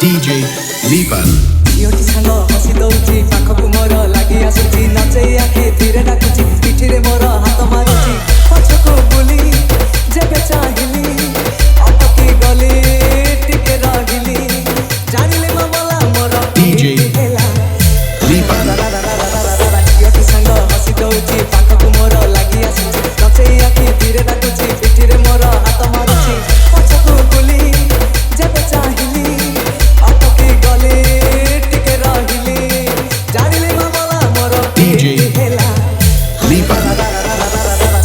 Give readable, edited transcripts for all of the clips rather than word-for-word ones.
DJ Lipan ଝିଅଟି ସାଙ୍ଗ ହସି ଦଉଛି ପାଖକୁ ମୋର ଲାଗି ଆସୁଛି ନଚେଇ ଆଖି ଧୀରେ ଡାକୁଛି ପିଠିରେ ମୋର ହାତ ମାରୁଛି ପଛକୁ ବୁଲି ଯେବେ ଚାହିଁଲି ଅଟକି ଗଲି ଟିକେ ରହିଲି ଜାଣିଲି ମାମଲା ମୋର DJ ହେଲା Lipan ଝିଅଟି ସାଙ୍ଗ ହସି ଦଉଛି ପାଖକୁ ମୋର ଲାଗି ଆସୁଛି ନଚେଇ ଆଖି ଧୀରେ ଡାକୁଛି ପିଠିରେ ମୋର ହାତ ମାରୁଛି ପଛକୁ ବୁଲି ଯେବେ ଚାହିଁଲି ଅଟକି ଗଲି ଟିକେ ରହିଲି ଜାଣିଲି ମାମଲା ମୋର DJ ହେଲା Lipan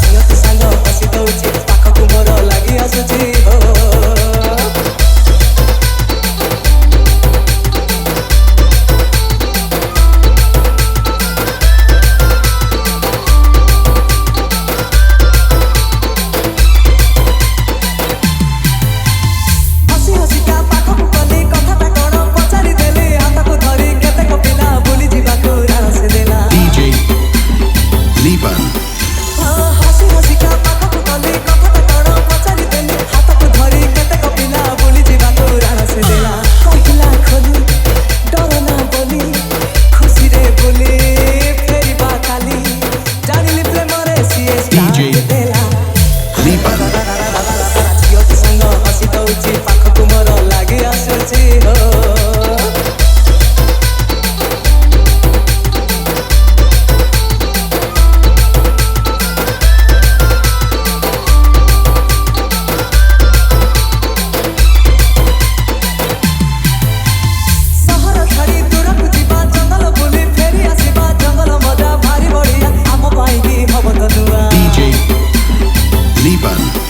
ଝିଅଟି ସାଙ୍ଗ ହସି ଦଉଛି ପାଖକୁ ମୋର ଲାଗି ଆସୁଛି Lipan हसी हसी का पाखक गली कथा कण पचारि देली हाथ को धरी केते कपिला बोली जीवा को राण से देला कहिला खोली डर ना बोली खुशी रे बोली फेरी बा काली जानिली प्रेम रे सीए DJ देला Lipan ଝିଅଟି ସାଙ୍ଗ ହସି ଦଉଛି ପାଖକୁ ମୋର ଲାଗି ଆସୁଛି DJ Lipan